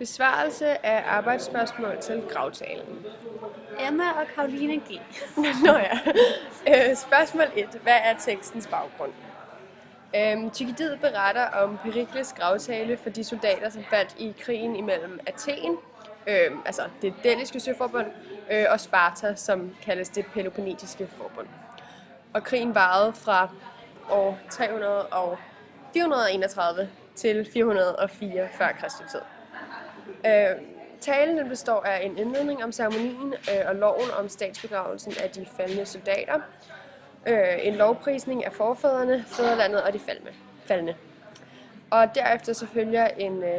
Besvarelse af arbejdsspørgsmål til gravtalen. Emma og Karoline G. Nå ja. Spørgsmål 1. Hvad er tekstens baggrund? Thukydides beretter om Perikles gravtale for de soldater, som faldt i krigen imellem Athen, altså det Delliske søforbund, og Sparta, som kaldes det Peloponnesiske forbund. Og krigen varede fra år 431 til 404 før Kristi tid. Talen består af en indledning om ceremonien og loven om statsbegravelsen af de faldne soldater, en lovprisning af forfædrene, fædrelandet og de faldne. Og derefter så følger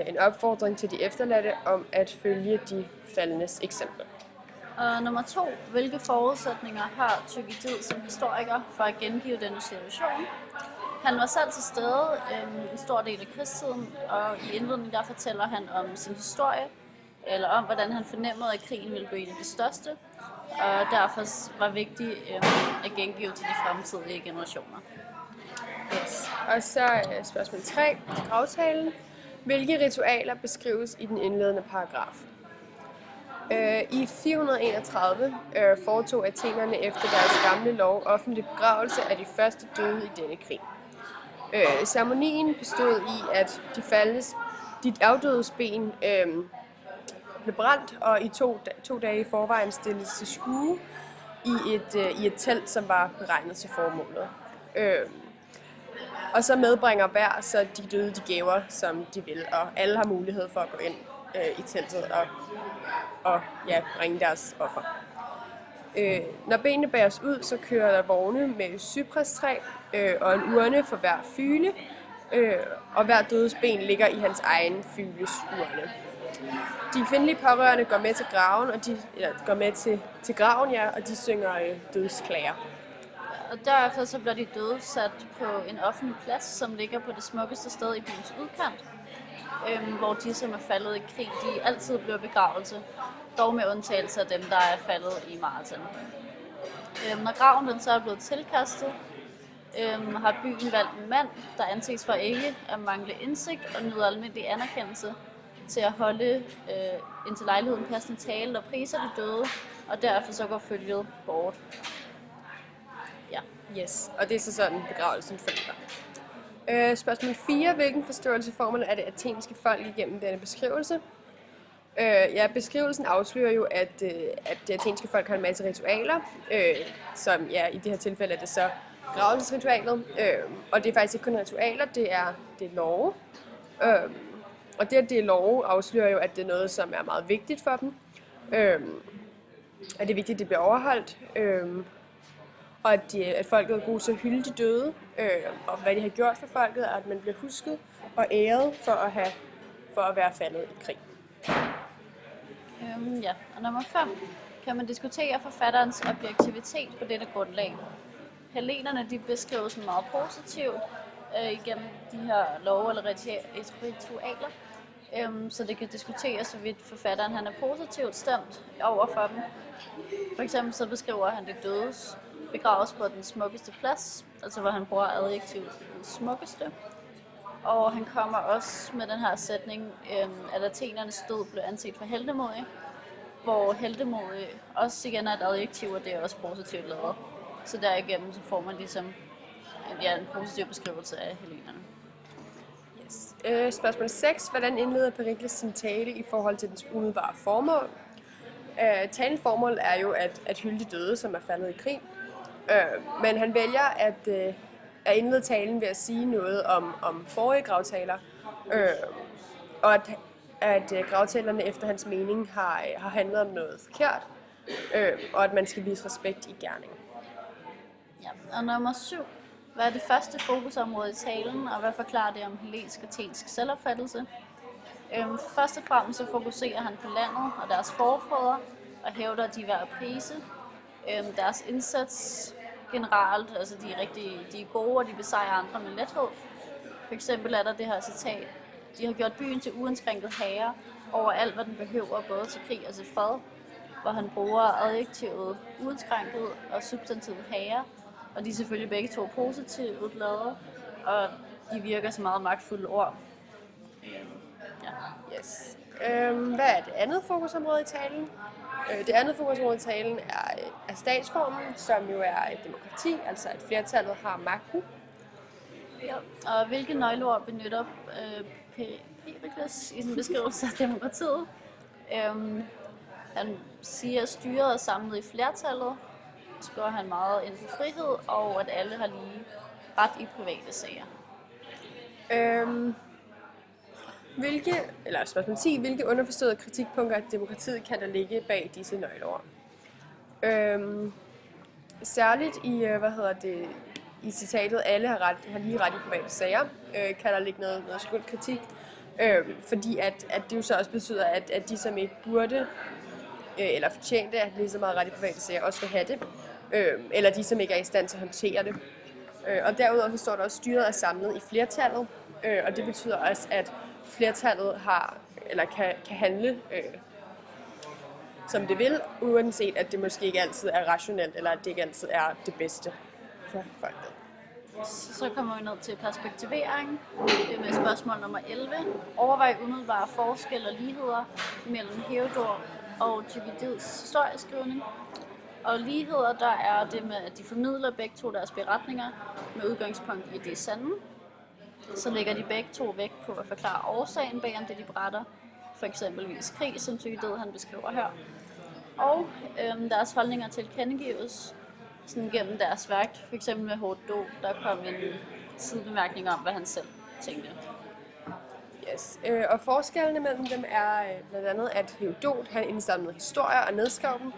en opfordring til de efterladte om at følge de faldnes eksempel. Og nummer 2. Hvilke forudsætninger har Thukydides som historiker for at gengive denne situation? Han var selv til stede en stor del af krigstiden, og i indledningen der fortæller han om sin historie, eller om hvordan han fornemmede, at krigen ville blive en af de største, og derfor var vigtigt at gengive til de fremtidige generationer. Yes. Og så spørgsmål 3. Gravtalen. Hvilke ritualer beskrives i den indledende paragraf? I 431 foretog athenerne efter deres gamle lov offentlig begravelse af de første døde i denne krig. Ceremonien bestod i, at de afdødes ben blev brændt, og i to dage i forvejen stilles til skue i et telt, som var beregnet til formålet. Og så medbringer hver så de døde de gaver, som de vil, og alle har mulighed for at gå ind i teltet og bringe deres offer. Når benene bæres ud, så kører der vogne med cyprestræ og en urne for hver fyle, og hver dødes ben ligger i hans egen fyles urne. De kvindelige pårørende går med til graven, til graven, ja, og de synger dødsklager. Og derefter så bliver de døde sat på en offentlig plads, som ligger på det smukkeste sted i byens udkant, hvor de, som er faldet i krig, de altid bliver begravelse, dog med undtagelse af dem, der er faldet i maraton. Når graven den så er blevet tilkastet, har byen valgt en mand, der anses for ikke at mangle indsigt og nyder almindelig anerkendelse, til at holde indtil lejligheden passende tale og priser de døde, og derefter så går følget bort. Ja. Yes, og det er så sådan begravelsen følger. Spørgsmål 4. Hvilken forståelse får man af det athenske folk igennem denne beskrivelse? Beskrivelsen afslører jo, at det athenske folk har en masse ritualer, som i det her tilfælde er det så begravelsesritualet, og det er faktisk ikke kun ritualer, det er love. Og det, at det er love, afslører jo, at det er noget, som er meget vigtigt for dem. At det er vigtigt, at det bliver overholdt. Og at folket er gode til at hylde de døde, og hvad de har gjort for folket, og at man bliver husket og æret for at være faldet i krig. Og nummer 5. Kan man diskutere forfatterens objektivitet på dette grundlag? Hellenerne de beskrives meget positivt igennem de her love eller ritualer, så det kan diskuteres, hvorvidt forfatteren han er positivt stemt over for dem. For eksempel så beskriver han det dødes begraves på den smukkeste plads, altså hvor han bruger adjektivet den smukkeste. Og han kommer også med den her sætning, at athenernes død blev anset for heltemodig, hvor heltemodig også igen er et adjektiv, og det er også positivt lavet. Så derigennem så får man ligesom en positiv beskrivelse af hellenerne. Yes. Spørgsmål 6. Hvordan indleder Perikles sin tale i forhold til dens umiddelbare formål? Talens formål er jo at hylde de døde, som er faldet i krig. Men han vælger at indlede talen ved at sige noget om forrige gravtaler, og at gravtalerne efter hans mening har handlet om noget forkert, og at man skal vise respekt i gerningen. Ja, og nummer 7. Hvad er det første fokusområde i talen, og hvad forklarer det om hellensk og athensk selvopfattelse? Først og fremmest så fokuserer han på landet og deres forfædre, og hævder, at de er værd at prise. Deres indsats generelt, altså de er gode, og de besejrer andre med lethed. For eksempel er der det her citat: de har gjort byen til uindskrænket herre over alt, hvad den behøver, både til krig og til fred, hvor han bruger adjektivet uindskrænket og substantivet herre, og de er selvfølgelig begge to positivt lavet, og de virker som meget magtfulde ord. Yes. Hvad er det andet fokusområde i talen? Det andet fokusområde i talen er statsformen, som jo er et demokrati, altså at flertallet har magten. Ja. Og hvilke nøgleord benytter Pericles i sin beskrivelse af demokratiet? Han siger, at styret er samlet i flertallet, så går han meget ind på frihed, og at alle har lige ret i private sager. Hvilke underforståede kritikpunkter af demokratiet kan der ligge bag disse nøgleord? Særligt i citatet, alle har lige ret i private sager, kan der ligge noget skuld kritik, fordi at det jo så også betyder, at de, som ikke burde eller fortjente at lige så meget ret i private sager, også vil have det, eller de, som ikke er i stand til at håndtere det. Og derudover står der også, at styret er samlet i flertallet, og det betyder også, at flertallet kan handle som det vil, uanset at det måske ikke altid er rationelt, eller at det ikke altid er det bedste for folket. Så kommer vi ned til perspektivering. Det er med spørgsmål nummer 11. Overvej umiddelbare forskelle og ligheder mellem Herodot og Thukydides historieskrivning. Og ligheder, der er det med, at de formidler begge to deres beretninger med udgangspunkt i det sande. Så lægger de begge to vægt på at forklare årsagen bag om det, de beretter. For eksempelvis krig, som Thukydides han beskriver her. Og deres holdninger tilkendegives sådan gennem deres værk. For eksempel med Herodot, der kom en sidebemærkning om, hvad han selv tænkte. Yes. Og forskellene mellem dem er blandt andet, at Herodot han indsamlede historier og nedskrev dem.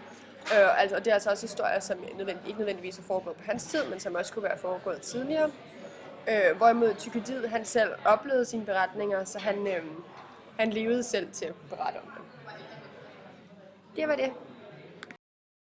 Og det er altså også historier, som ikke nødvendigvis er foregået på hans tid, men som også kunne være foregået tidligere. Hvorimod Thukydides han selv oplevede sine beretninger, så han levede selv til at berette om dem. Det var det.